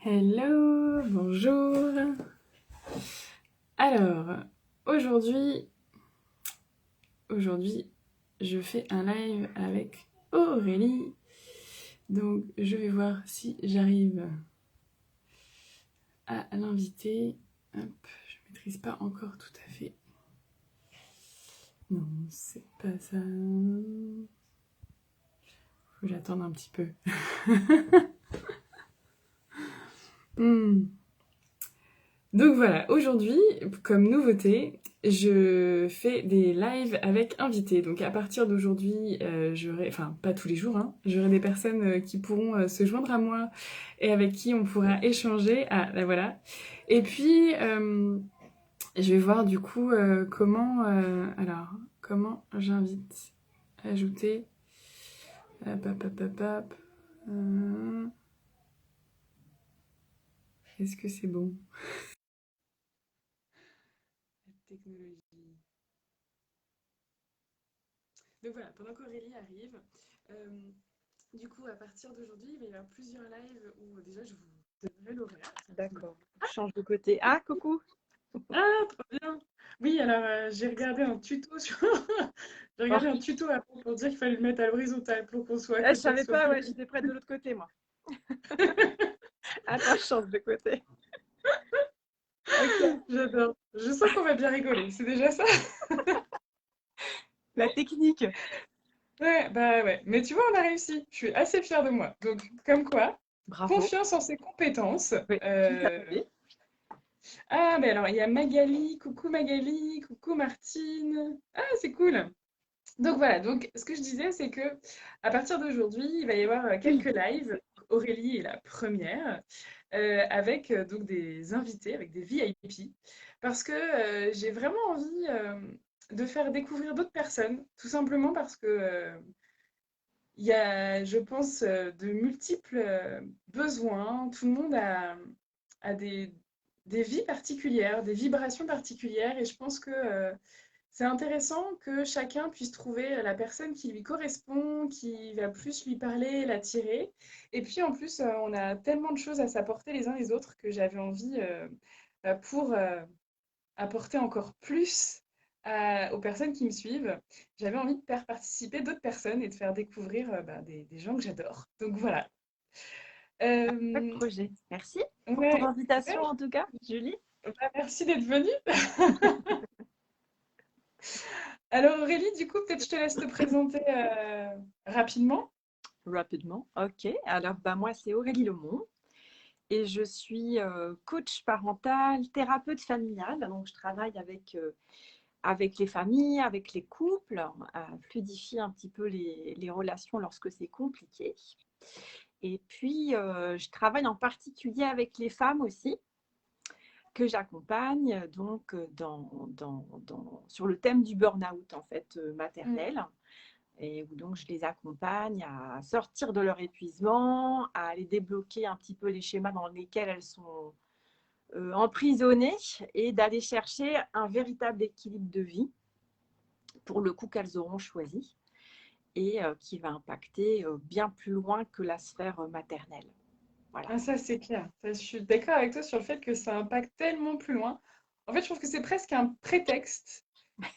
Hello, bonjour. Alors, aujourd'hui, aujourd'hui, je fais un live avec Aurélie. Donc, je vais voir si j'arrive à l'inviter. Hop, je maîtrise pas encore tout à fait. Non, c'est pas ça. Faut que j'attende un petit peu. Hmm. Donc voilà, aujourd'hui, comme nouveauté, je fais des lives avec invités. Donc à partir d'aujourd'hui, j'aurai, enfin pas tous les jours, hein, j'aurai des personnes qui pourront se joindre à moi et avec qui on pourra échanger. Ah, là voilà. Et puis, je vais voir du coup comment j'invite, ajouter, hop, hop, hop, hop, hop. Euh, Est-ce que c'est bon? La technologie. Donc voilà, pendant qu'Aurélie arrive, euh, du coup, à partir d'aujourd'hui, il va y avoir plusieurs lives où déjà je vous donnerai l'horaire. D'accord. Je change de côté. Ah, coucou. Ah, trop bien! Oui, alors j'ai regardé un tuto sur... j'ai Oh, regardé un tuto après pour dire qu'il fallait le mettre à l'horizontale pour qu'on soit à je côté, que savais ce soit pas, plus ouais, j'étais prête de l'autre côté, moi. Attends, je change de côté. Ok. J'adore. Je sens qu'on va bien rigoler, c'est déjà ça? La technique. Ouais, bah ouais. Mais tu vois, on a réussi. Je suis assez fière de moi. Donc, comme quoi, Bravo. confiance en ses compétences. Oui. Qui ça Euh, fait? Ah, mais alors, il y a Magali, coucou Martine. Ah, c'est cool. Donc voilà, donc ce que je disais, c'est que à partir d'aujourd'hui, il va y avoir quelques lives. Aurélie est la première, avec donc des invités, avec des VIP, parce que j'ai vraiment envie de faire découvrir d'autres personnes, tout simplement parce que il y a, je pense, de multiples besoins. Tout le monde a des vies particulières, des vibrations particulières, et je pense que c'est intéressant que chacun puisse trouver la personne qui lui correspond, qui va plus lui parler, l'attirer. Et puis en plus, on a tellement de choses à s'apporter les uns les autres que j'avais envie, pour apporter encore plus aux personnes qui me suivent, j'avais envie de faire participer d'autres personnes et de faire découvrir des gens que j'adore. Donc voilà. Pas de Euh, projet. Merci pour ton ouais, invitation, ouais, en tout cas, Julie. merci d'être venue. Alors Aurélie, du coup, peut-être je te laisse te présenter rapidement. Rapidement. Ok. Alors, bah, moi, c'est Aurélie Lemont et je suis coach parental, thérapeute familiale. Donc, je travaille avec les familles, avec les couples, à fluidifier un petit peu les relations lorsque c'est compliqué. Et puis, je travaille en particulier avec les femmes aussi, que j'accompagne donc sur le thème du burn-out en fait Mm. maternel. Et où donc je les accompagne à sortir de leur épuisement, à aller débloquer un petit peu les schémas dans lesquels elles sont emprisonnées et d'aller chercher un véritable équilibre de vie pour le coup qu'elles auront choisi et qui va impacter bien plus loin que la sphère maternelle. Voilà. Ah, ça, c'est clair. Ça, je suis d'accord avec toi sur le fait que ça impacte tellement plus loin. En fait, je trouve que c'est presque un prétexte.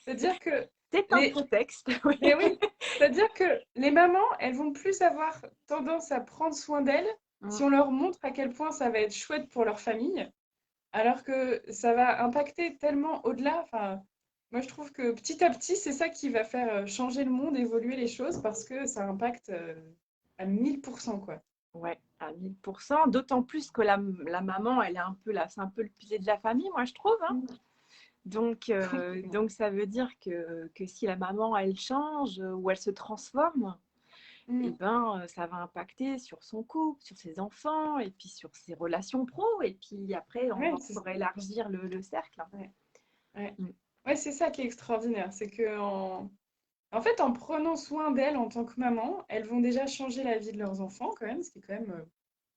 C'est-à-dire que C'est un les... prétexte, oui. Mais oui, c'est-à-dire que les mamans, elles vont plus avoir tendance à prendre soin d'elles si Mm. on leur montre à quel point ça va être chouette pour leur famille, alors que ça va impacter tellement au-delà. Enfin, moi, je trouve que petit à petit, c'est ça qui va faire changer le monde, évoluer les choses, parce que ça impacte à 1000%, quoi. Ouais, à 1000%. D'autant plus que la maman, elle est un peu là, c'est un peu le pilier de la famille, moi je trouve, hein. Mm. Complètement. Donc ça veut dire que si la maman, elle change ou elle se transforme, eh Mm. ben, ça va impacter sur son couple, sur ses enfants, et puis sur ses relations pro. Et puis après, on va Ouais, encore élargir le cercle. ouais, ouais. Mm. Ouais, c'est ça qui est extraordinaire, c'est que en fait, en prenant soin d'elles en tant que maman, elles vont déjà changer la vie de leurs enfants quand même, ce qui est quand même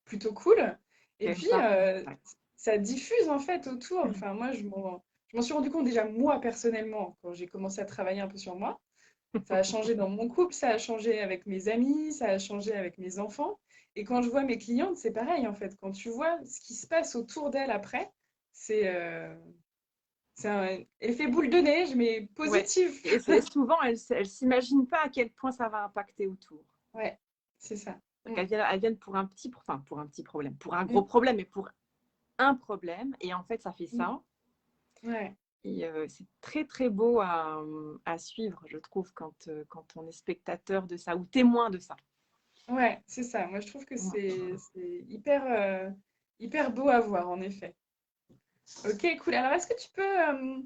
plutôt cool. Et C'est puis, ça. Ouais. ça diffuse en fait autour. Enfin, moi, je m'en suis rendu compte déjà moi personnellement quand j'ai commencé à travailler un peu sur moi. Ça a changé dans mon couple, ça a changé avec mes amis, ça a changé avec mes enfants. Et quand je vois mes clientes, c'est pareil en fait. Quand tu vois ce qui se passe autour d'elles après, c'est un effet boule de neige, mais Ouais. positif. Et souvent, elles ne s'imaginent pas à quel point ça va impacter autour. Ouais, c'est ça. Donc, elles viennent pour un petit, enfin, pour un petit problème, pour un gros Mm, problème, mais pour un problème. Et en fait, ça fait mm. ça. Ouais, Et c'est très, très beau à suivre, je trouve, quand on est spectateur de ça ou témoin de ça. ouais, c'est ça. Moi, je trouve que Ouais. c'est hyper beau à voir, en effet. Ok, cool. Alors, est-ce que tu peux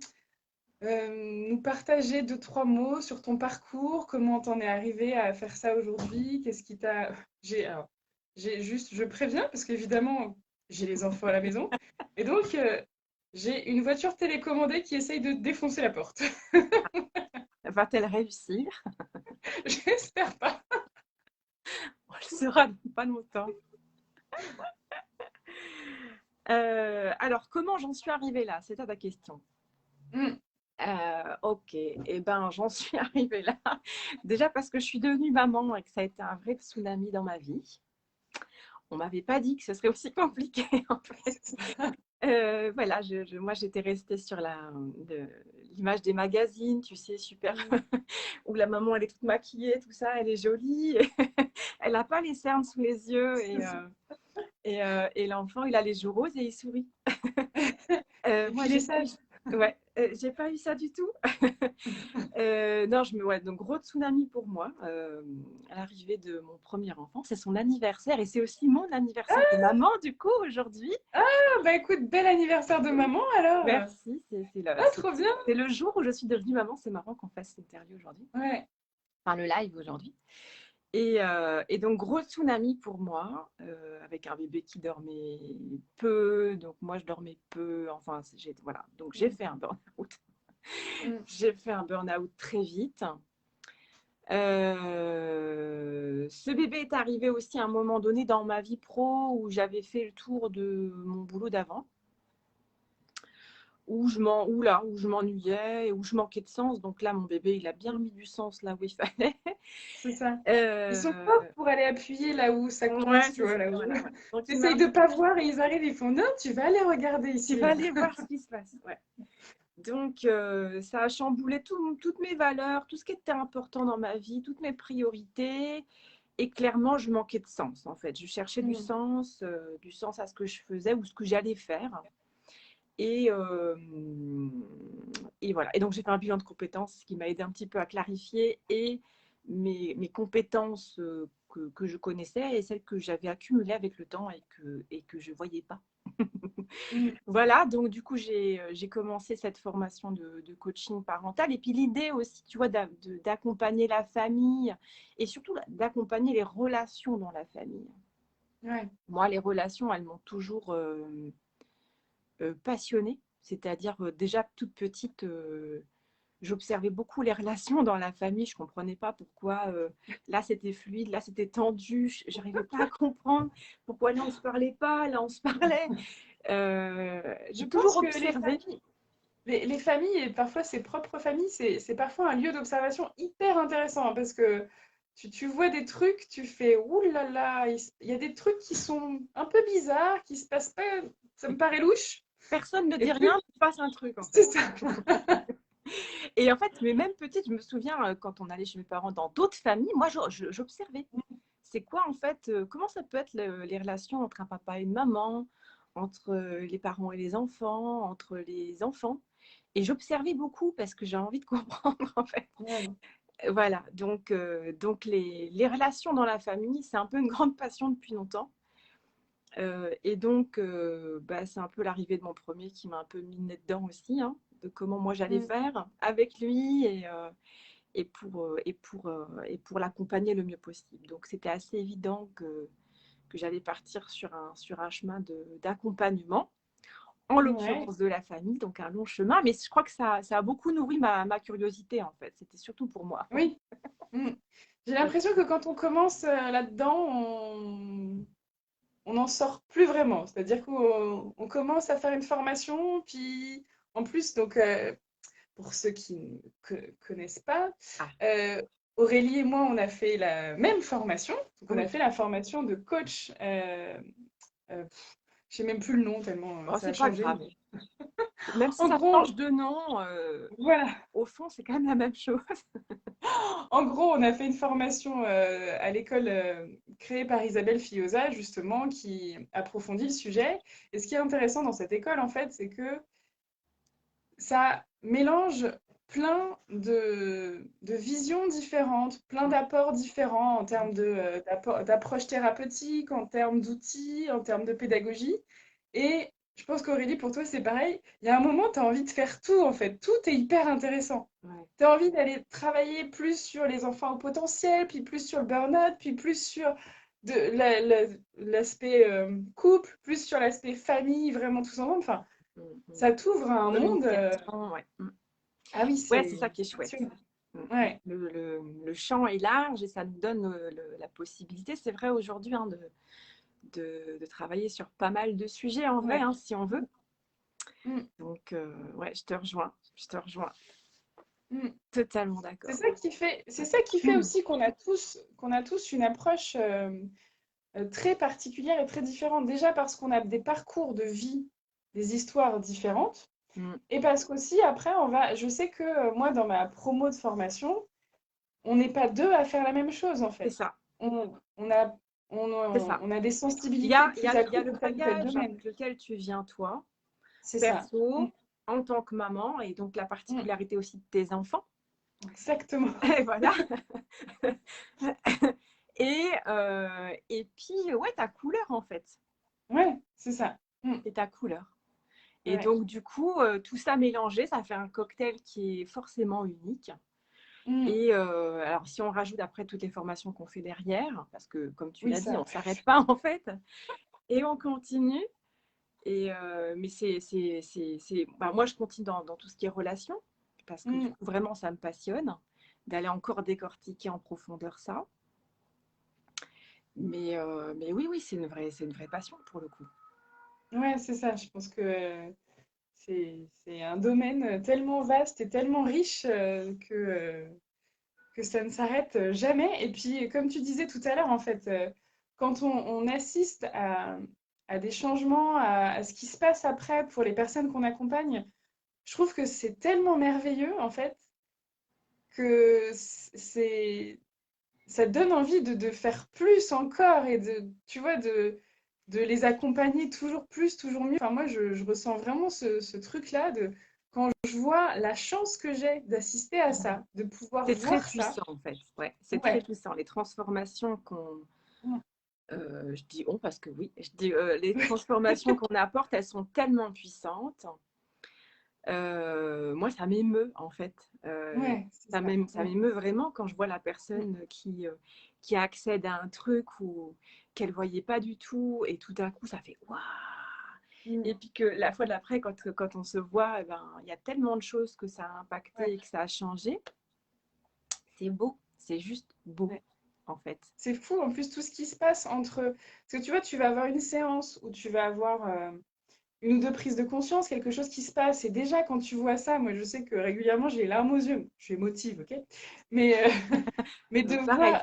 nous partager deux, trois mots sur ton parcours? Comment t'en es arrivé à faire ça aujourd'hui? Qu'est-ce qui t'a... J'ai juste... Je préviens, parce qu'évidemment, j'ai les enfants à la maison. Et donc, j'ai une voiture télécommandée qui essaye de défoncer la porte. Va-t-elle réussir? J'espère pas. On le saura dans pas longtemps. Alors, comment j'en suis arrivée là? C'est ça ta question. Mm. Ok, eh ben, j'en suis arrivée là. Déjà parce que je suis devenue maman et que ça a été un vrai tsunami dans ma vie. On m'avait pas dit que ce serait aussi compliqué en fait. Voilà, moi j'étais restée sur l'image des magazines, tu sais, super, Mm. où la maman elle est toute maquillée, tout ça, elle est jolie, elle n'a pas les cernes sous les yeux et l'enfant il a les joues roses et il sourit. Et Moi puis les j'ai pas eu, sages. ouais, j'ai pas eu ça du tout. Non, ouais, donc gros tsunami pour moi à l'arrivée de mon premier enfant. C'est son anniversaire et c'est aussi mon anniversaire de maman du coup aujourd'hui. Ah, bah écoute, bel anniversaire de maman alors. Merci, Ah, trop bien. c'est le jour où je suis devenue maman. C'est marrant qu'on fasse cette interview aujourd'hui, Ouais. enfin le live aujourd'hui. Et donc gros tsunami pour moi, avec un bébé qui dormait peu, donc moi je dormais peu. Enfin, voilà, donc j'ai Mm. fait un burn-out. Mm. J'ai fait un burn-out très vite. Ce bébé est arrivé aussi à un moment donné dans ma vie pro où j'avais fait le tour de mon boulot d'avant, où je m'ennuyais et où je manquais de sens. Donc là, mon bébé, il a bien remis du sens là où il fallait. C'est ça. Ils sont Euh, forts pour aller appuyer là où ça ouais, coince, tu c'est vois, ça. là où Voilà, ouais. Donc tu il m'a essayes de pas voir et ils arrivent, ils font non, tu vas aller regarder tu ici, vas là. aller voir ce qui se passe. Ouais. Donc ça a chamboulé toutes mes valeurs, tout ce qui était important dans ma vie, toutes mes priorités. Et clairement, je manquais de sens, en fait. Je cherchais Mm. du sens à ce que je faisais ou ce que j'allais faire. Et, euh, et voilà. Et donc, j'ai fait un bilan de compétences, ce qui m'a aidé un petit peu à clarifier et mes compétences que je connaissais et celles que j'avais accumulées avec le temps et que je ne voyais pas. Mm. Voilà, donc du coup, j'ai commencé cette formation de coaching parental. Et puis l'idée aussi, tu vois, d'accompagner la famille et surtout d'accompagner les relations dans la famille. Ouais. Moi, les relations, elles m'ont toujours passionnée. C'est-à-dire, déjà toute petite, j'observais beaucoup les relations dans la famille. Je ne comprenais pas pourquoi là c'était fluide, là c'était tendu. Je n'arrivais pas à comprendre pourquoi là on ne se parlait pas, là on se parlait. Je J'ai toujours pense que observé. les familles et parfois ses propres familles, c'est parfois un lieu d'observation hyper intéressant hein, parce que tu vois des trucs, tu fais ouh là là, il y a des trucs qui sont un peu bizarres, qui se passent pas, ça me paraît louche. Personne ne Et dit plus, rien, il se passe un truc en c'est fait. ça. Et en fait, mais même petite, je me souviens quand on allait chez mes parents dans d'autres familles, moi j'observais. C'est quoi en fait, comment ça peut être les relations entre un papa et une maman, entre les parents et les enfants, entre les enfants. Et j'observais beaucoup parce que j'ai envie de comprendre en fait. Ouais. Voilà, donc les relations dans la famille, c'est un peu une grande passion depuis longtemps. Et donc, bah, c'est un peu l'arrivée de mon premier qui m'a un peu mis le nez dedans aussi, hein, de comment moi j'allais Mm. faire avec lui et pour l'accompagner le mieux possible. Donc, c'était assez évident que j'allais partir sur un chemin d'accompagnement, en Ouais. l'occurrence de la famille, donc un long chemin. Mais je crois que ça a beaucoup nourri ma curiosité, en fait. C'était surtout pour moi. Oui. Mm. J'ai l'impression que quand on commence là-dedans, on n'en sort plus vraiment. C'est-à-dire qu'on commence à faire une formation, puis en plus, donc pour ceux qui ne connaissent pas, Ah, euh, Aurélie et moi, on a fait la même formation. Donc, on a Oui. fait la formation de coach. Je sais même plus le nom tellement Oh, ça a c'est pas changé. grave. Mais... Même si En ça gros, change de nom, voilà. au fond, c'est quand même la même chose. En gros, on a fait une formation à l'école créée par Isabelle Fillosa, justement, qui approfondit le sujet. Et ce qui est intéressant dans cette école, en fait, c'est que ça mélange plein de visions différentes, plein d'apports différents en termes d'approche thérapeutique, en termes d'outils, en termes de pédagogie. Et je pense qu'Aurélie, pour toi, c'est pareil. Il y a un moment, tu as envie de faire tout, en fait. Tout est hyper intéressant. Ouais. Tu as envie d'aller travailler plus sur les enfants au potentiel, puis plus sur le burn-out, puis plus sur l'aspect couple, plus sur l'aspect famille, vraiment tous ensemble. Enfin, Mm, mm. ça t'ouvre à un monde. Communication, ouais. Mm. Ah oui, Ouais, c'est c'est ça qui est chouette. passionnant. Mm, mm. Ouais, Le champ est large et ça nous donne la possibilité, c'est vrai aujourd'hui, hein, de travailler sur pas mal de sujets en vrai, ouais. hein, si on veut. Mm, Donc, ouais, je te rejoins. Je te rejoins. mm. Totalement d'accord. C'est ça qui fait aussi qu'on a tous une approche très particulière et très différente. Déjà parce qu'on a des parcours de vie, des histoires différentes. Mm. Et parce qu'aussi, après, je sais que moi, dans ma promo de formation, on n'est pas deux à faire la même chose, en C'est fait. ça. On a, C'est ça. on a des Il y sensibilités a, il y plus a, il y a accrues le pour tel ou tel bagage domaine. avec lequel tu viens, toi, C'est ça. Mm, perso, en tant que maman, et donc la mm. particularité aussi de tes enfants. Exactement. Et voilà. Et puis, ouais, ta couleur, en fait. Ouais, c'est ça. Mm, Et ta couleur. Et ouais. donc, du coup, tout ça mélangé, ça fait un cocktail qui est forcément unique. Mm, Et alors, si on rajoute après toutes les formations qu'on fait derrière, parce que, comme tu oui, l'as dit, on ça. ne s'arrête pas, en fait, et on continue. Mais bah, moi, je continue dans tout ce qui est relation, parce que du Mm. coup, vraiment, ça me passionne d'aller encore décortiquer en profondeur ça. Mais oui, oui, c'est une vraie passion pour le coup. Ouais, c'est ça. Je pense que c'est un domaine tellement vaste et tellement riche que ça ne s'arrête jamais. Et puis, comme tu disais tout à l'heure, en fait, quand on assiste à des changements, à ce qui se passe après pour les personnes qu'on accompagne, je trouve que c'est tellement merveilleux, en fait, que ça te donne envie de faire plus encore et tu vois, de les accompagner toujours plus, toujours mieux. Enfin, moi, je ressens vraiment ce truc-là de quand je vois la chance que j'ai d'assister à ça, de pouvoir C'est très voir ça. puissant, en fait. Ouais, c'est très Ouais. puissant. Les transformations qu'on, Mm. je dis on parce que oui, je dis les transformations qu'on apporte, elles sont tellement puissantes. Moi, ça m'émeut en fait. Ouais, c'est ça. Ça Mm. m'émeut vraiment quand je vois la Mm. personne qui accède à un truc ou qu'elle voyait pas du tout et tout d'un coup, ça fait waouh. Mm. Et puis que la fois d'après, quand on se voit, eh ben, il y a tellement de choses que ça a Ouais, impacté et que ça a changé. C'est beau, c'est juste beau ouais. en fait. C'est fou, en plus, tout ce qui se passe entre... Parce que tu vois, tu vas avoir une séance où tu vas avoir une ou deux prises de conscience, quelque chose qui se passe. Et déjà, quand tu vois ça, moi, je sais que réguliément, j'ai les larmes aux yeux. Je suis émotive, ok? Mais, mais Pareil.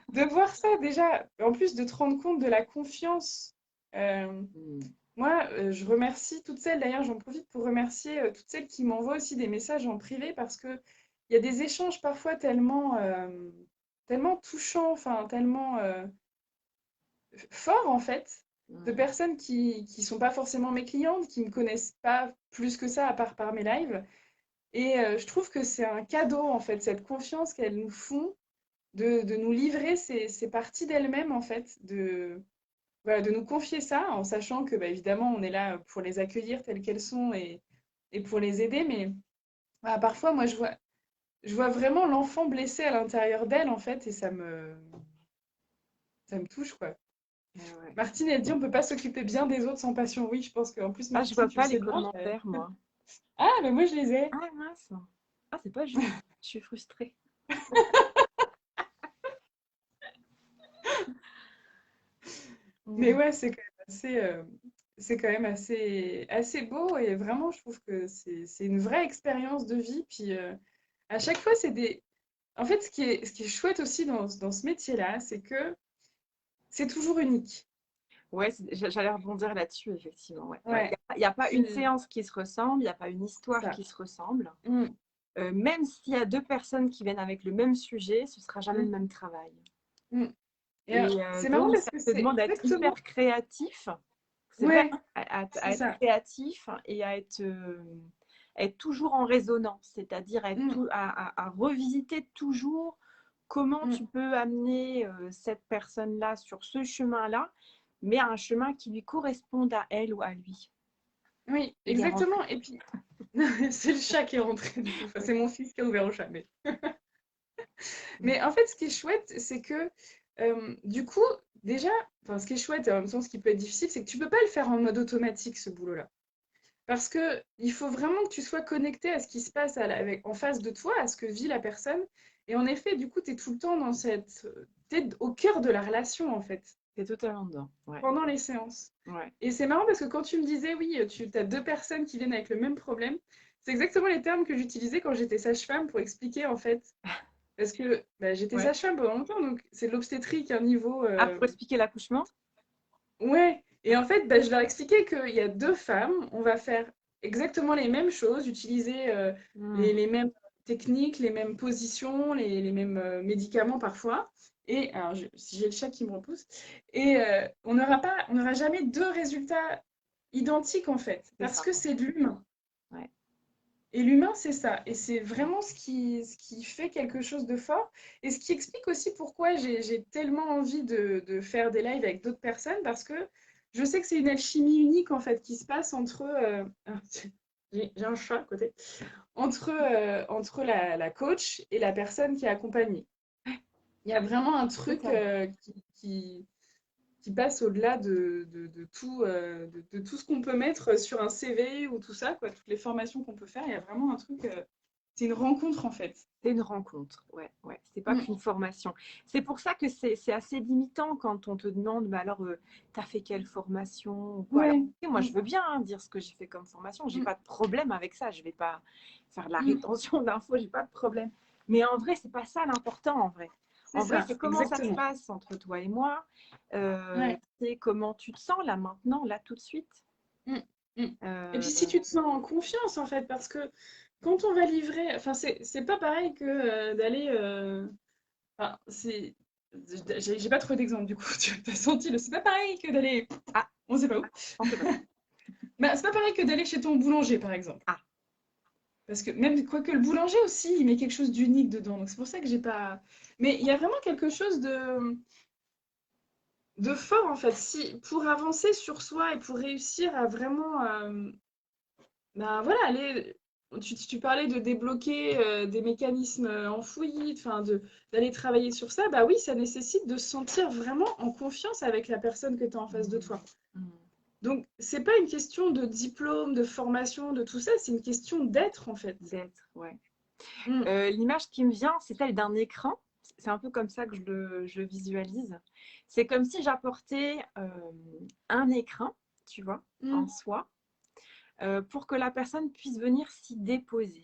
de voir ça, déjà, en plus de te rendre compte de la confiance. euh, Mm. Moi, je remercie toutes celles, d'ailleurs, j'en profite pour remercier toutes celles qui m'envoient aussi des messages en privé parce que il y a des échanges parfois tellement touchants, enfin, tellement forts, en fait, de Mm. personnes qui sont pas forcément mes clientes, qui me connaissent pas plus que ça à part par mes lives. Et je trouve que c'est un cadeau, en fait, cette confiance qu'elles nous font de nous livrer ces parties d'elles-mêmes, en fait, voilà, de nous confier ça, en sachant que, bah, évidemment, on est là pour les accueillir telles qu'elles sont et pour les aider. Mais voilà, parfois, moi, je vois vraiment l'enfant blessé à l'intérieur d'elle, en fait, et ça me touche, quoi. Ouais. Martine, elle dit, on peut pas s'occuper bien des autres sans passion. Oui, je pense qu'en plus, Ah, je Martine, vois tu le pas les sais bien. commentaires, moi. Ah, mais moi, je les ai. Ah mince. Ah, c'est pas juste. Je suis frustrée. Mais Mm. ouais, c'est quand même assez beau et vraiment, je trouve que c'est une vraie expérience de vie. Puis à chaque fois, c'est des... en fait, ce qui est chouette aussi dans ce métier-là, c'est que c'est toujours unique. Ouais, j'allais rebondir là-dessus, effectivement. Ouais. Ouais. Ouais, Il y a pas une c'est séance qui se ressemble, il n'y a pas une histoire ça. qui se ressemble. Mm, Même s'il y a deux personnes qui viennent avec le même sujet, ce sera jamais le mm, même travail. mm. Et Et c'est marrant donc, parce ça que te c'est demande d'être hyper exactement. créatif. C'est vrai, Ouais, hein, à c'est être ça. créatif et à être toujours en résonance, c'est-à-dire Mm, à revisiter toujours comment mm. tu peux amener cette personne-là sur ce chemin-là, mais à un chemin qui lui corresponde à elle ou à lui. Oui, Il est rentré. exactement. Et puis, c'est le chat qui est rentré du coup. Enfin, c'est mon fils qui a ouvert au chat. Mais en fait, ce qui est chouette, c'est que du coup, déjà, enfin, ce qui est chouette et en même temps ce qui peut être difficile, c'est que tu peux pas le faire en mode automatique, ce boulot-là. Parce que il faut vraiment que tu sois connecté à ce qui se passe en face de toi, à ce que vit la personne. Et en effet, du coup, tu es tout le temps dans t'es au cœur de la relation, en fait, C'est totalement dedans. Ouais, pendant les séances. ouais. Et c'est marrant parce que quand tu me disais, oui, tu as deux personnes qui viennent avec le même problème, c'est exactement les termes que j'utilisais quand j'étais sage-femme pour expliquer, en fait. Parce que bah, j'étais Ouais. sage-femme pendant longtemps, donc c'est de l'obstétrique à un niveau. Ah, pour expliquer l'accouchement? Ouais. Et en fait, bah, je leur expliquais qu'il y a deux femmes, on va faire exactement les mêmes choses, utiliser Hmm. les mêmes techniques, les mêmes positions, les mêmes médicaments parfois. Et alors, si j'ai le chat qui me repousse, et on n'aura jamais deux résultats identiques en fait, C'est parce ça. que c'est de l'humain. Ouais. Et l'humain, c'est ça. Et c'est vraiment ce qui fait quelque chose de fort. Et ce qui explique aussi pourquoi j'ai tellement envie de faire des lives avec d'autres personnes, parce que je sais que c'est une alchimie unique, en fait, qui se passe entre... j'ai un chat à côté. Entre la coach et la personne qui est accompagnée. Il y a vraiment un truc Totalement. qui passe au-delà de tout ce qu'on peut mettre sur un CV ou tout ça, quoi, toutes les formations qu'on peut faire. Il y a vraiment un truc... c'est une rencontre, en fait. C'est une rencontre, ouais, ouais. C'est pas Mm. qu'une formation. C'est pour ça que c'est assez limitant quand on te demande, mais alors, t'as fait quelle formation ou quoi. Alors, Ouais. tu sais, moi, Mm, je veux bien hein, dire ce que j'ai fait comme formation. J'ai mm, pas de problème avec ça. Je vais pas faire de la mm. rétention d'infos. J'ai pas de problème. Mais en vrai, c'est pas ça l'important. En vrai, C'est en vrai, ça, c'est comment ça se exactement. passe entre toi et moi. Ouais. C'est comment tu te sens là maintenant, là tout de suite. Mm, mm. Et puis si Euh, tu te sens en confiance, en fait, parce que quand on va livrer, enfin, c'est pas pareil que d'aller. Enfin, j'ai pas trop d'exemples, du coup, tu as senti, c'est pas pareil que d'aller. ah, On sait pas où. ah, on sait pas. Bah, c'est pas pareil que d'aller chez ton boulanger, par exemple. Ah, Parce que même, quoique le boulanger aussi, il met quelque chose d'unique dedans. Donc c'est pour ça que j'ai pas. Mais il y a vraiment quelque chose de fort, en fait. Si, pour avancer sur soi et pour réussir à vraiment. Ben voilà, tu parlais de débloquer des mécanismes enfouis, enfin d'aller travailler sur ça. Bah oui, ça nécessite de se sentir vraiment en confiance avec la personne que tu as en face de mm, toi. mm, Donc, c'est pas une question de diplôme, de formation, de tout ça, c'est une question d'être en fait. d'être, ouais. Mm, L'image qui me vient, c'est celle d'un écran. C'est un peu comme ça que je le visualise. C'est comme si j'apportais un écran, tu vois, en mm, soi, pour que la personne puisse venir s'y déposer.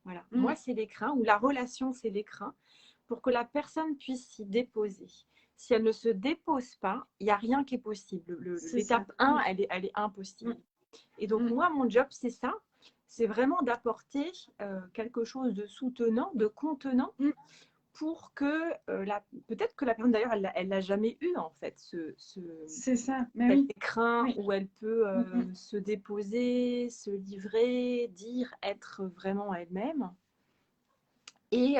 Voilà, moi mm, c'est l'écran, ou la relation c'est l'écran, pour que la personne puisse s'y déposer. Si elle ne se dépose pas, il n'y a rien qui est possible. c'est ça. L'étape 1, Mm, elle est impossible. mm, Et donc, mm, moi, mon job, c'est ça. C'est vraiment d'apporter quelque chose de soutenant, de contenant, mm. pour que peut-être que la personne, d'ailleurs, elle l'a jamais eu, en fait, C'est ça, mais cet oui. écrin Oui. où elle peut Mm, mm, se déposer, se livrer, dire, être vraiment elle-même. Et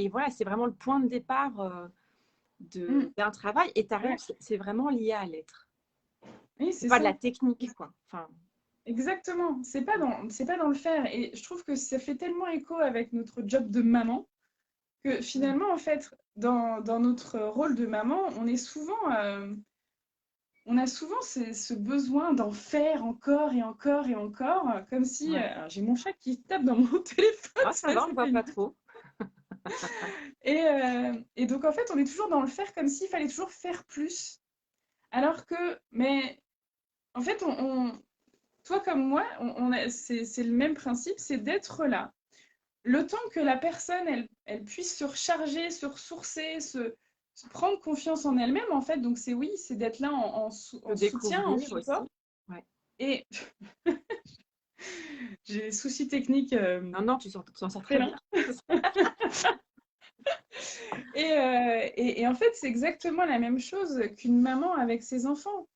voilà, c'est vraiment le point de départ mm. d'un travail. Et tu as raison, Ouais. c'est vraiment lié à l'être. Oui, C'est c'est pas de ça. la technique, quoi. Enfin, Exactement. C'est pas dans le faire. Et je trouve que ça fait tellement écho avec notre job de maman que mm, finalement, en fait, dans notre rôle de maman, on a souvent ce besoin d'en faire encore et encore et encore, comme si... ouais. alors, j'ai mon chat qui tape dans mon téléphone, Ah, ça ça va, on ne c'est voit pas pénible. trop. Et donc, en fait, on est toujours dans le faire comme s'il fallait toujours faire plus. Alors que, mais en fait, toi comme moi, c'est le même principe, c'est d'être là. Le temps que la personne, elle puisse se recharger, se ressourcer, se prendre confiance en elle-même, en fait. Donc, c'est d'être là De en soutien, en découvrir aussi. support. Ouais. Et j'ai des soucis techniques Non, tu t'en sors très félins. bien. Et en fait, c'est exactement la même chose qu'une maman avec ses enfants.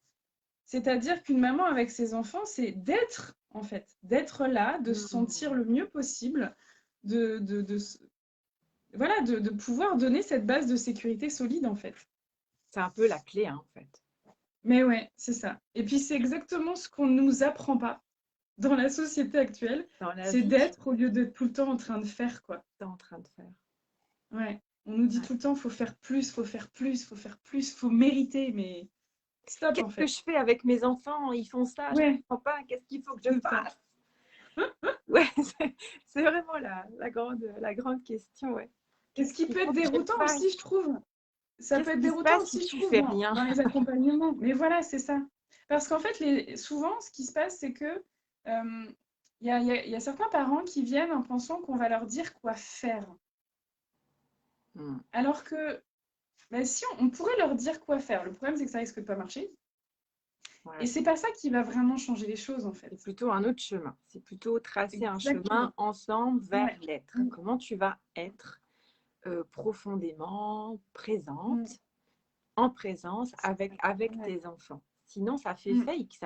C'est-à-dire qu'une maman avec ses enfants, c'est d'être, en fait, d'être là, de se sentir le mieux possible, voilà, de pouvoir donner cette base de sécurité solide, en fait. C'est un peu la clé, hein, en fait. Mais ouais, c'est ça. Et puis, c'est exactement ce qu'on ne nous apprend pas dans la société actuelle, Dans la c'est vie, d'être au lieu d'être tout le temps en train de faire, quoi. tu es en train de faire. Ouais. On nous dit Ouais. tout le temps, faut faire plus, faut faire plus, faut faire plus, faut mériter, mais stop, en Qu'est-ce que fait. je fais avec mes enfants? Ils font ça, je ne Ouais, comprends pas. Qu'est-ce qu'il faut que je c'est ça. fasse? Ouais, c'est vraiment la grande question, ouais. Et ce Qu'est-ce qui qu'il peut faut être que je déroutant fasse? aussi, je trouve. Ça peut Qu'est-ce être qui se déroutant passe si aussi, je tu trouve, fais rien? dans les accompagnements. Mais voilà, c'est ça. Parce qu'en fait, souvent, ce qui se passe, c'est que il y a certains parents qui viennent en pensant qu'on va leur dire quoi faire. Alors que ben, si on pourrait leur dire quoi faire, le problème, c'est que ça risque de pas marcher. Et Ouais. c'est pas ça qui va vraiment changer les choses, en fait. C'est plutôt un autre chemin. C'est plutôt tracer un chemin Exactement. ensemble vers Ouais. l'être. Mm, Comment tu vas être profondément mm, présente, en présence avec ouais. tes enfants. Sinon, ça fait Mm, fake,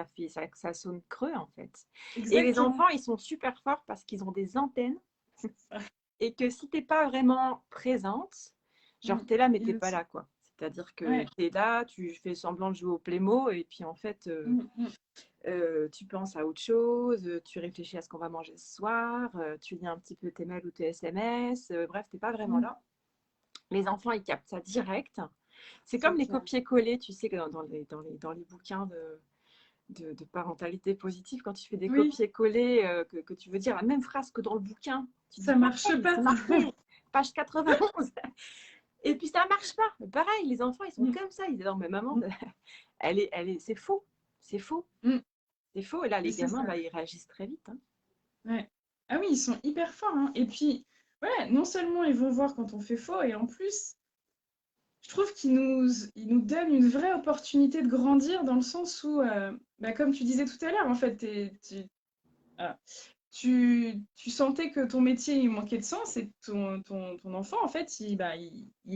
ça sonne creux en fait. Et les exactement. enfants, ils sont super forts parce qu'ils ont des antennes C'est ça. et que si t'es pas vraiment présente, genre Mm, t'es là mais ils t'es le pas sont. là quoi. C'est-à-dire que Ouais. t'es là, tu fais semblant de jouer au Playmo et puis en fait Mm, mm, tu penses à autre chose, tu réfléchis à ce qu'on va manger ce soir, tu lis un petit peu tes mails ou tes SMS, bref, t'es pas vraiment mm. là. Les enfants, ils captent ça direct. C'est C'est comme les clair. copier-coller, tu sais, que dans les bouquins de parentalité positive, quand tu fais des Oui, copier-coller, que tu veux dire la même phrase que dans le bouquin, tu ça dis marche pareil, pas. c'est marqué, page 91. Et puis ça marche pas. Pareil, les enfants, ils sont Mm, comme ça. Ils disent, non, mais maman, mm, c'est faux. C'est faux. mm. C'est faux. Et là, Et les c'est gamins, ça. bah, ils réagissent très vite, hein. Ouais. Ah oui, ils sont hyper forts, hein. Et puis, ouais, non seulement ils vont voir quand on fait faux, et en plus, je trouve qu'ils nous donnent une vraie opportunité de grandir dans le sens où, bah, comme tu disais tout à l'heure, en fait, ah, tu sentais que ton métier il manquait de sens et ton enfant, en fait, il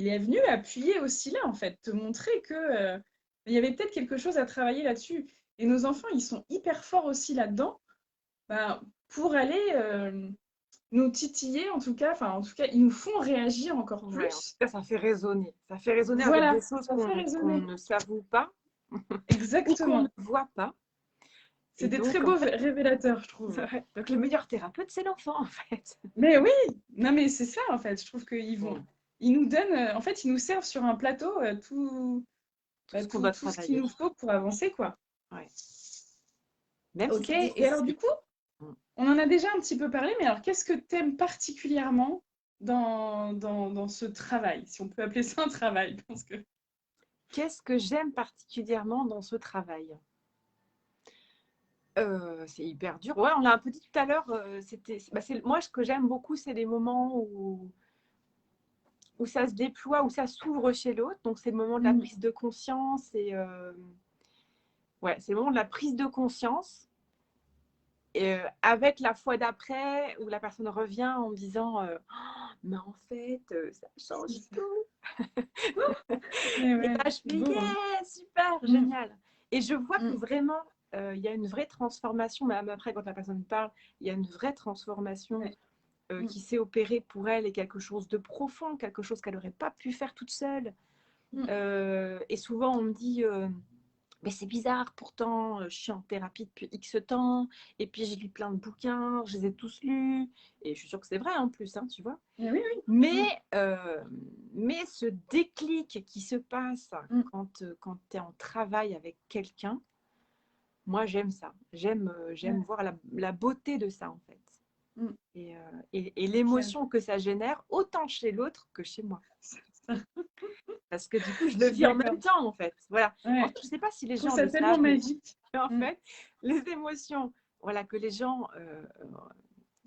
est venu appuyer aussi là, en fait, te montrer que, il y avait peut-être quelque chose à travailler là-dessus. Et nos enfants, ils sont hyper forts aussi là-dedans, bah, pour aller nous titiller, en tout cas, ils nous font réagir encore Ouais, en tout plus. cas, ça fait résonner. Ça fait résonner avec des Voilà, choses ça fait qu'on résonner. ne s'avoue pas ou qu'on ne Exactement. voit pas. C'est Et des très donc, en beaux fait, révélateurs, je trouve. ouais. Donc le meilleur thérapeute, c'est l'enfant, en fait. Mais oui, non mais c'est ça en fait. Je trouve Mm. ils nous donnent, en fait, ils nous servent sur un plateau Tout ce qu'on doit tout ce qu'il travailler. nous faut pour avancer, quoi. Ouais. Même si Ok, c'est et alors du difficile. coup, Mm. on en a déjà un petit peu parlé, mais alors qu'est-ce que tu aimes particulièrement dans ce travail, si on peut appeler ça un travail, parce que... Qu'est-ce que j'aime particulièrement dans ce travail? C'est hyper dur. Ouais, on l'a un peu dit tout à l'heure. Moi, ce que j'aime beaucoup, c'est les moments où ça se déploie, où ça s'ouvre chez l'autre. Donc, c'est le moment de la Mm, prise de conscience. Ouais, c'est le moment de la prise de conscience. Et avec la fois d'après, où la personne revient en me disant oh, mais en fait, ça c'est change ça. tout. Mais Et ouais, là, je c'est fais beau, hein. yeah, super, Mm, génial. Et je vois que mm, vraiment, il y a une vraie transformation, même après, quand la personne parle, il y a une vraie transformation ouais, mm, qui s'est opérée pour elle et quelque chose de profond, quelque chose qu'elle n'aurait pas pu faire toute seule. mm, Et souvent, on me dit mais c'est bizarre, pourtant, je suis en thérapie depuis X temps, et puis j'ai lu plein de bouquins, je les ai tous lus, et je suis sûre que c'est vrai en plus, hein, tu vois. mais oui, oui. Mais, Mm, euh, mais ce déclic qui se passe mm, quand tu es en travail avec quelqu'un, moi j'aime ça. J'aime ouais, voir la beauté de ça en fait. mm, Et c'est clair. l'émotion que ça génère, autant chez l'autre que chez moi. C'est ça. Parce que du coup, je Je le suis vis en d'accord. même temps en fait. Voilà. Ouais, Je ne sais pas si les je trouve gens ça le tellement savent, mais magique. en Mm, fait, les émotions, voilà, que les gens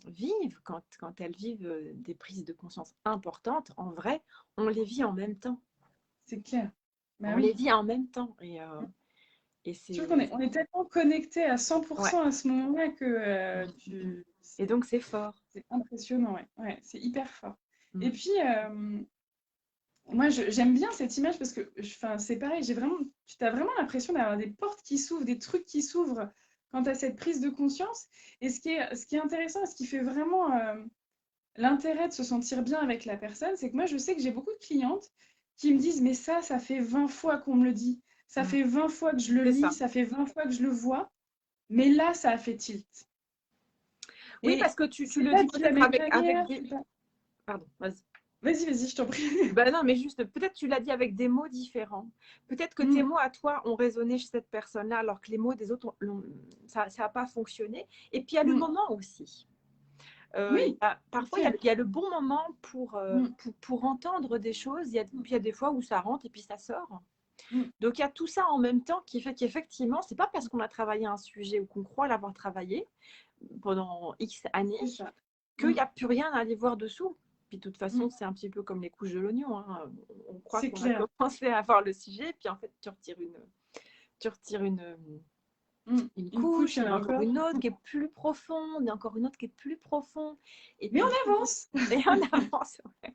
vivent, quand elles vivent des prises de conscience importantes, en vrai, on les vit en même temps. C'est clair. Bah On les oui. vit en même temps. Et Je trouve c'est... on est tellement connectés à Ouais. 100% à ce moment-là que Mm. Et donc, c'est fort. c'est impressionnant, ouais. Ouais, c'est hyper fort. Et Mm. puis, moi, j'aime bien cette image parce que, enfin, c'est pareil, tu as vraiment l'impression d'avoir des portes qui s'ouvrent, des trucs qui s'ouvrent quand tu as cette prise de conscience. Et ce qui est intéressant, ce qui fait vraiment l'intérêt de se sentir bien avec la personne, c'est que moi, je sais que j'ai beaucoup de clientes qui me disent, mais ça fait 20 fois qu'on me le dit, ça Mm. fait 20 fois que je le C'est lis, ça. ça fait 20 fois que je le vois, mais là, ça a fait tilt. Oui, parce Et que tu c'est le pas dis dit de la peut-être même avec manière, des... c'est pas... Pardon, vas-y. Vas-y, vas-y, je t'en prie. Ben non, mais juste, peut-être tu l'as dit avec des mots différents. Peut-être que tes Mm, mots à toi ont résonné chez cette personne-là, alors que les mots des autres, ça n'a pas fonctionné. Et puis, il y a le mm. moment aussi. Oui, c'est Parfois, clair. il y a le bon moment Mm, pour entendre des choses. Puis il y a des fois où ça rentre et puis ça sort. mm. Donc, il y a tout ça en même temps qui fait qu'effectivement, c'est pas parce qu'on a travaillé un sujet ou qu'on croit l'avoir travaillé pendant X années C'est ça. qu'il Mm, n'y a plus rien à aller voir dessous. Puis de toute façon, mm. c'est un petit peu comme les couches de l'oignon, hein. On croit C'est qu'on a clair. commencé à voir le sujet, puis en fait, tu retires Mm. une Une couche, couche, il y il en y a a encore encore. une autre qui est plus profonde, et encore une autre qui est plus profonde. Et Mais puis, on avance. et on avance. Ouais.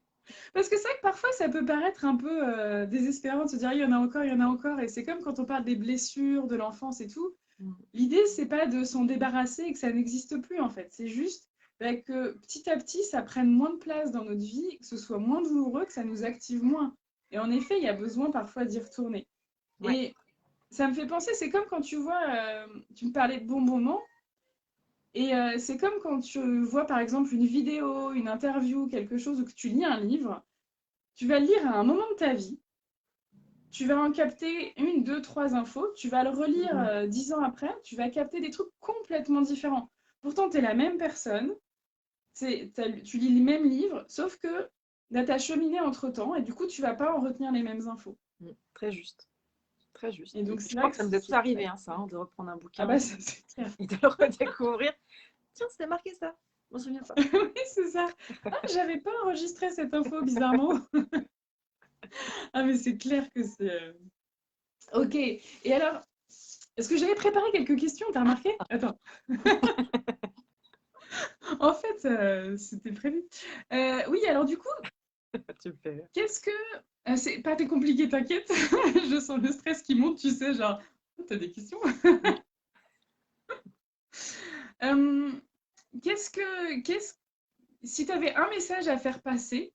Parce que c'est vrai que parfois, ça peut paraître un peu désespérant de se dire, il y en a encore, il y en a encore. Et c'est comme quand on parle des blessures de l'enfance et tout. Mm. L'idée, c'est pas de s'en débarrasser et que ça n'existe plus, en fait. C'est juste bah, que petit à petit, ça prenne moins de place dans notre vie, que ce soit moins douloureux, que ça nous active moins. Et en effet, il y a besoin parfois d'y retourner. Ouais. Et ça me fait penser, c'est comme quand tu vois, tu me parlais de bons moments. Et c'est comme quand tu vois par exemple une vidéo, une interview, quelque chose, ou que tu lis un livre, tu vas le lire à un moment de ta vie, tu vas en capter une, deux, trois infos, tu vas le relire Mm. 10 ans après, tu vas capter des trucs complètement différents. Pourtant, tu es la même personne, tu lis les mêmes livres, sauf que là, tu as cheminé entre-temps et du coup, tu vas pas en retenir les mêmes infos. Mm. Très juste. Très juste. Et Et donc, puis, c'est je crois vrai que que ça nous est tous c'est arrivé, très... hein, ça, hein, de reprendre un Ah bouquin bah, ça, c'est clair. et de le redécouvrir. Tiens, c'était marqué ça. Je m'en souviens pas. Oui, c'est ça. Ah, j'avais pas enregistré cette info, bizarrement. Ah, mais c'est clair que c'est... Ok. Et alors, est-ce que j'avais préparé quelques questions, t'as remarqué? Attends. En fait, c'était prévu. Oui, alors du coup, Tu me fais rire. qu'est-ce que... c'est pas très compliqué, t'inquiète. Je sens le stress qui monte, tu sais, genre, oh, t'as des questions? Mm. Euh, si t'avais un message à faire passer,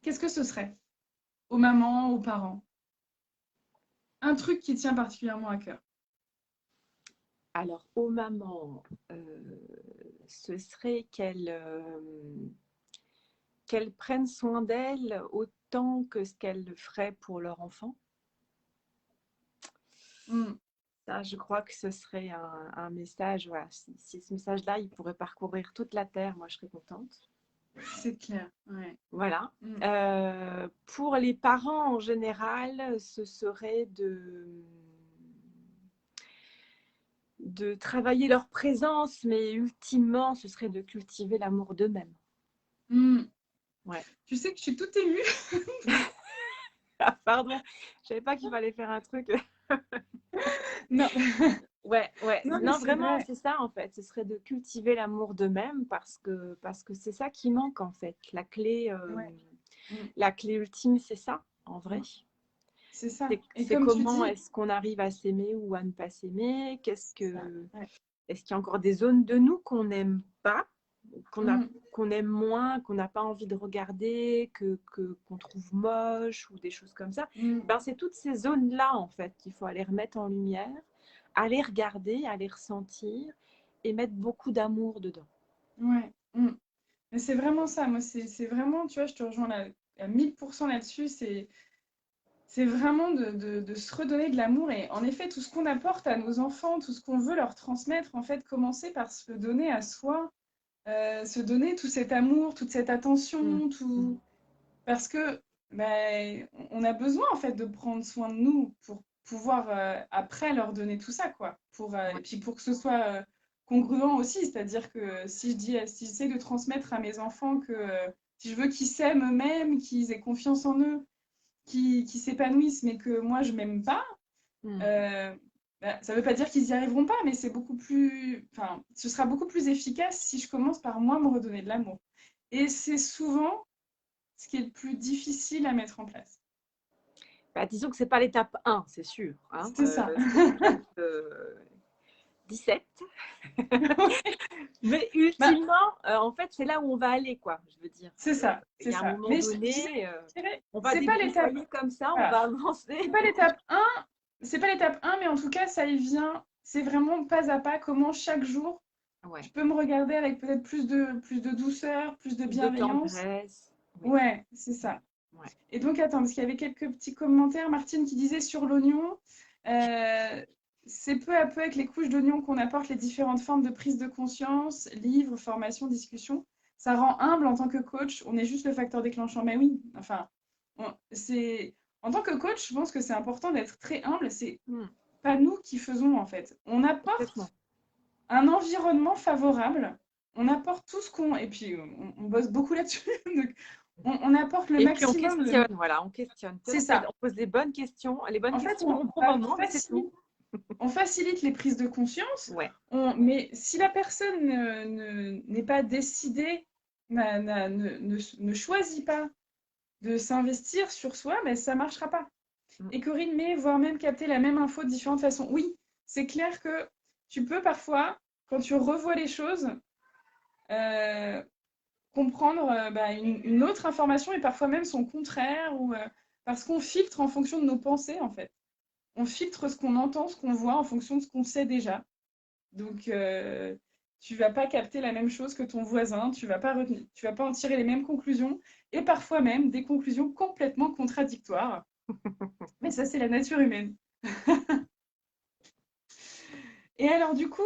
qu'est-ce que ce serait? Aux mamans, aux parents? Un truc qui tient particulièrement à cœur. Alors, aux mamans, ce serait qu'elles prennent soin d'elles autant que ce qu'elles le feraient pour leur enfant. Hmm, Ça, je crois que ce serait un message. Voilà, si ce message-là, il pourrait parcourir toute la Terre, moi, je serais contente. c'est clair, ouais. Voilà. Hmm, Pour les parents en général, ce serait de travailler leur présence, mais ultimement, ce serait de cultiver l'amour d'eux-mêmes. hmm. Ouais. Tu sais que je suis toute émue. Ah, pardon, je savais pas qu'il fallait faire un truc. Non, Ouais, ouais. non mais Non, c'est vraiment, vrai. c'est ça en fait. Ce serait de cultiver l'amour d'eux-mêmes parce que c'est ça qui manque en fait. Ouais. Hmm. La clé ultime, c'est ça, en vrai. C'est ça. Et C'est comme tu comment dis, est-ce qu'on arrive à s'aimer ou à ne pas s'aimer? c'est ça. Ouais. Est-ce qu'il y a encore des zones de nous qu'on n'aime pas, Hmm, qu'on aime moins, qu'on n'a pas envie de regarder, qu'on trouve moche ou des choses comme ça? hmm. Ben, c'est toutes ces zones-là, en fait, qu'il faut aller remettre en lumière, aller regarder, aller ressentir et mettre beaucoup d'amour dedans. Ouais. Hmm. Mais c'est vraiment ça. Moi, c'est vraiment, tu vois, je te rejoins là, à 1000% là-dessus. C'est vraiment de se redonner de l'amour. Et en effet, tout ce qu'on apporte à nos enfants, tout ce qu'on veut leur transmettre, en fait, commencer par se le donner à soi, se donner tout cet amour, toute cette Mm, attention, mm, tout. Parce que ben, on a besoin, en fait, de prendre soin de nous pour pouvoir après leur donner tout ça, quoi. Et ouais. puis pour que ce soit congruent aussi. C'est-à-dire que si j'essaie de transmettre à mes enfants que si je veux qu'ils s'aiment eux-mêmes, qu'ils aient confiance en eux, qu'ils s'épanouissent, mais que moi, je m'aime pas, ça ne veut pas dire qu'ils n'y arriveront pas, mais c'est beaucoup plus, enfin, ce sera beaucoup plus efficace si je commence par moi me redonner de l'amour. Et c'est souvent ce qui est le plus difficile à mettre en place. Bah, disons que ce n'est pas l'étape 1, c'est sûr. Hein. C'est ça. C'est l'étape 17. Mais Bah, ultimement, en fait, c'est là où on va aller, quoi. Je veux dire, c'est ça, il c'est y a un ça. moment Mais donné, je dirais, on va c'est pas l'étape, débroussailler comme ça, on voilà, va avancer. c'est pas l'étape 1, c'est pas l'étape 1, mais en tout cas, ça y vient. C'est vraiment pas à pas comment chaque jour, je Ouais. peux me regarder avec peut-être plus de douceur, plus de Plus de bienveillance. tendresse. Oui. Ouais, c'est ça. Ouais. Et donc, attends, parce qu'il y avait quelques petits commentaires, Martine, qui disait sur l'oignon, euh, c'est peu à peu avec les couches d'oignon qu'on apporte les différentes formes de prise de conscience, livres, formations, discussions. Ça rend humble en tant que coach, on est juste le facteur déclenchant. Mais oui, enfin, en tant que coach, je pense que c'est important d'être très humble. C'est pas nous qui faisons, en fait. On Complètement. apporte un environnement favorable, on apporte tout ce qu'on... Et puis, on bosse beaucoup là-dessus. Donc, on apporte le Et puis on maximum de... questionne, voilà, on questionne. C'est ça. On pose les bonnes questions, les bonnes En fait, questions au bon moment, mais c'est tout. on facilite les prises de conscience, Ouais. mais si la personne n'est pas décidée, ne choisit pas de s'investir sur soi, ben, ça ne marchera pas. Et Corinne met, voire même capter la même info de différentes façons. Oui, c'est clair que tu peux parfois, quand tu revois les choses, comprendre une autre information et parfois même son contraire, ou, parce qu'on filtre en fonction de nos pensées, en fait. On filtre ce qu'on entend, ce qu'on voit en fonction de ce qu'on sait déjà. Donc, tu vas pas capter la même chose que ton voisin, tu vas pas en tirer les mêmes conclusions, et parfois même des conclusions complètement contradictoires. Mais ça, c'est la nature humaine. Et alors, du coup,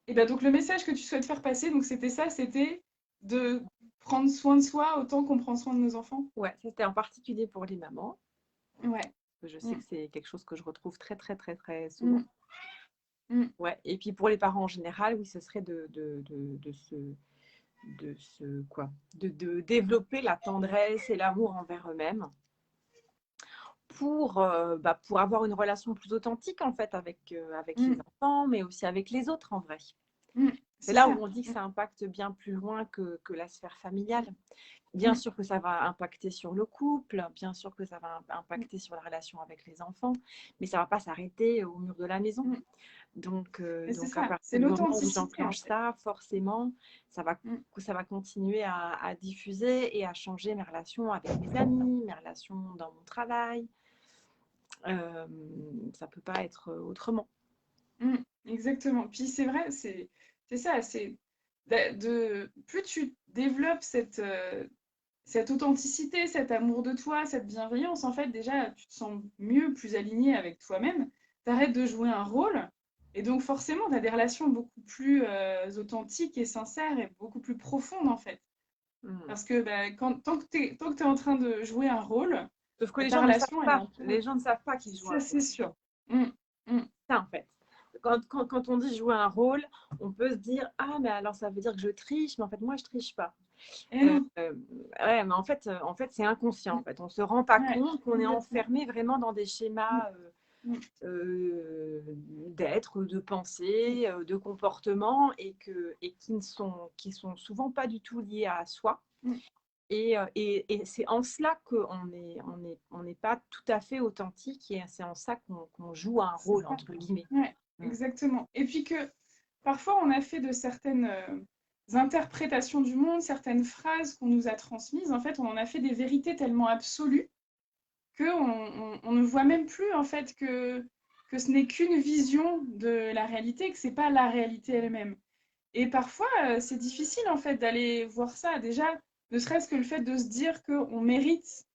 et ben donc le message que tu souhaites faire passer, donc c'était ça, c'était de prendre soin de soi autant qu'on prend soin de nos enfants. Ouais, c'était en particulier pour les mamans. Ouais. Je sais que c'est quelque chose que je retrouve très, très, très, très Mm. souvent. Mm. Ouais. Et puis pour les parents en général, oui, ce serait de développer la tendresse et l'amour envers eux-mêmes pour avoir une relation plus authentique en fait avec les Mm. enfants, mais aussi avec les autres en vrai. Mm. C'est C'est là où ça. on dit que ça impacte bien plus loin que la sphère familiale. Mm. Bien Mm. sûr que ça va impacter sur le couple, bien sûr que ça va impacter sur la relation avec les enfants, mais ça ne va pas s'arrêter au mur de la maison. Mm. Donc, Mais c'est à ça, c'est partir du moment où l'authenticité en j'enclenche fait. ça, forcément, ça Mm. va continuer à diffuser et à changer mes relations avec mes amis, mes relations dans mon travail. Ça ne peut pas être autrement. Mm. Exactement. Puis c'est vrai, c'est ça, c'est plus tu développes cette authenticité, cet amour de toi, cette bienveillance, en fait, déjà, tu te sens mieux, plus aligné avec toi-même. Tu arrêtes de jouer un rôle. Et donc, forcément, tu as des relations beaucoup plus authentiques et sincères et beaucoup plus profondes, en fait. Parce que tant que tu es en train de jouer un rôle, Sauf que les ta gens ne savent relation, elle est pas. un peu... Les gens ne savent pas qu'ils jouent Ça, un c'est rôle. sûr. Mm, mm. Ça, en fait. Quand on dit jouer un rôle, on peut se dire ah mais alors ça veut dire que je triche, mais en fait moi je triche pas. Et non. Ouais, mais en fait c'est inconscient. En fait, on se rend pas Ouais, compte qu'on est complètement. enfermé vraiment dans des Mm, schémas mm, d'être, de penser, de comportement et qui sont souvent pas du tout liés à soi. mm. Et c'est en cela on n'est pas tout à fait authentique et c'est en ça qu'on joue un C'est rôle, ça. entre guillemets. Ouais, Mm. exactement. Et puis que parfois on a fait de certaines interprétations du monde, certaines phrases qu'on nous a transmises, en fait, on en a fait des vérités tellement absolues on ne voit même plus en fait que ce n'est qu'une vision de la réalité, que c'est pas la réalité elle-même. Et parfois, c'est difficile en fait d'aller voir ça. Déjà, ne serait-ce que le fait de se dire on mérite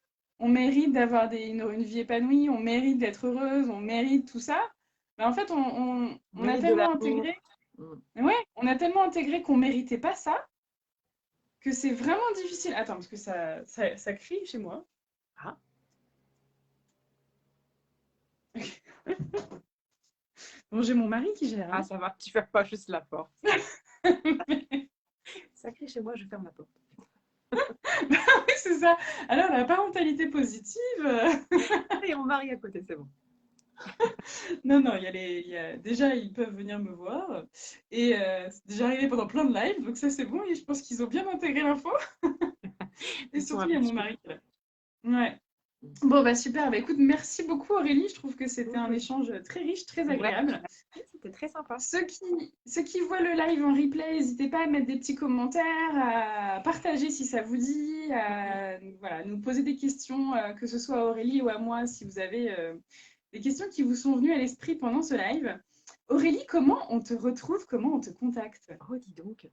d'avoir une vie épanouie, on mérite d'être heureuse, on mérite tout ça. Mais en fait, On on a mérite de tellement l'amour. intégré, Mm. ouais, on a tellement intégré qu'on méritait pas ça que c'est vraiment difficile. Attends, parce que ça crie chez moi. Ah, Bon, j'ai mon mari qui gère. Ah, Hein. ça va, tu fermes pas juste la porte. Sacré chez moi, je ferme la porte. Oui, c'est ça. Alors, la parentalité positive. Et mon mari à côté, c'est bon. Non, non, déjà, ils peuvent venir me voir. Et c'est déjà arrivé pendant plein de lives, donc ça, c'est bon. Et je pense qu'ils ont bien intégré l'info. Et Ils sont surtout, il y a mon habitués. mari qui est là. Ouais. Bon, bah super. Bah écoute, merci beaucoup Aurélie. Je trouve que c'était un Cool. échange très riche, très Ouais, agréable. c'était très sympa. Ceux qui voient le live en replay, n'hésitez pas à mettre des petits commentaires, à partager si ça vous dit, à voilà, nous poser des questions, que ce soit à Aurélie ou à moi, si vous avez des questions qui vous sont venues à l'esprit pendant ce live. Aurélie, comment on te retrouve, comment on te contacte? Oh, dis donc.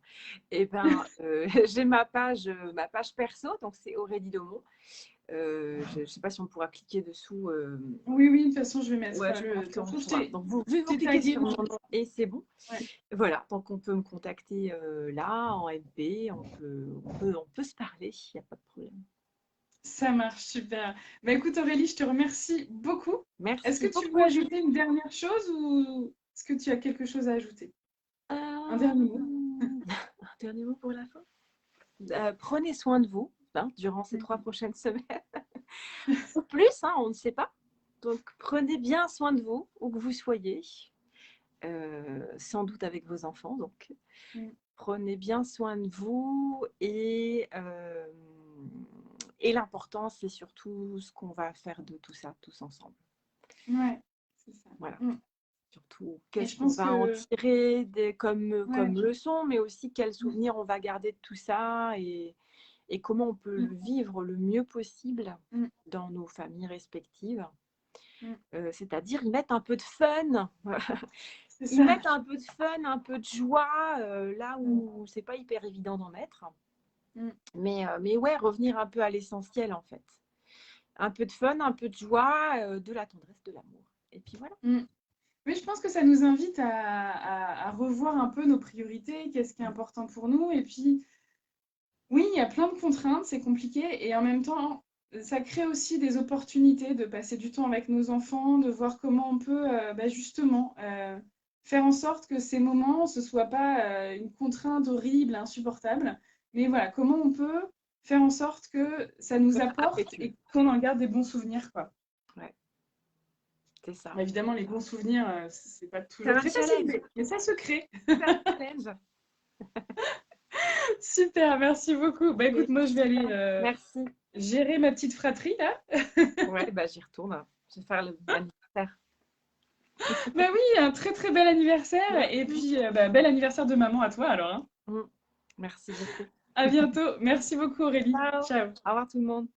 Eh ben, j'ai ma page perso, donc c'est Aurélie Daumont. Je ne sais pas si on pourra cliquer dessous. Oui, oui, de toute façon, je vais mettre Ouais, je de pense toute qu'on façon, pourra. Donc, vous t'ai cliquez tagué sur mon nom et c'est bon. Ouais. Voilà, donc on peut me contacter là, en MP, on peut se parler, il n'y a pas de problème. Ça marche, super. Bah écoute Aurélie, je te remercie beaucoup. Est-ce Merci que tu beaucoup. veux ajouter une dernière chose ou est-ce que tu as quelque chose à ajouter? Un dernier mot? Un dernier mot pour la fin. Prenez soin de vous durant ces 3 prochaines semaines. Ou plus, on ne sait pas. Donc, prenez bien soin de vous, où que vous soyez, sans doute avec vos enfants. Donc, prenez bien soin de vous et l'important, c'est surtout ce qu'on va faire de tout ça, tous ensemble. Ouais, c'est ça. Voilà. Mm. Surtout, Et qu'est-ce je qu'on pense va en que tirer comme ouais. leçon, mais aussi quels souvenirs on va garder de tout ça et comment on peut le vivre le mieux possible dans nos familles respectives. C'est-à-dire y mettre un peu de fun, C'est y ça. mettre un peu de fun, un peu de joie, là où c'est pas hyper évident d'en mettre. Mais ouais, revenir un peu à l'essentiel en fait. Un peu de fun, un peu de joie, de la tendresse, de l'amour. Et puis voilà. Oui, je pense que ça nous invite à revoir un peu nos priorités, qu'est-ce qui est important pour nous. Et puis, oui, il y a plein de contraintes, c'est compliqué. Et en même temps, ça crée aussi des opportunités de passer du temps avec nos enfants, de voir comment on peut justement faire en sorte que ces moments, ce ne soit pas une contrainte horrible, insupportable. Mais voilà, comment on peut faire en sorte que ça nous apporte et qu'on en garde des bons souvenirs, quoi. Ouais, c'est ça. Évidemment, les bons souvenirs, c'est pas toujours C'est un très facile, challenge. mais ça se crée. C'est un challenge. Super, merci beaucoup. Bah écoute, moi je vais aller Merci. gérer ma petite fratrie là. Ouais, bah j'y retourne. Je vais faire l'anniversaire. Bah oui, un très très bel anniversaire. Et puis bel anniversaire de maman à toi alors. Hein. Merci beaucoup. À bientôt. Merci beaucoup Aurélie. Ciao. Ciao. Au revoir tout le monde.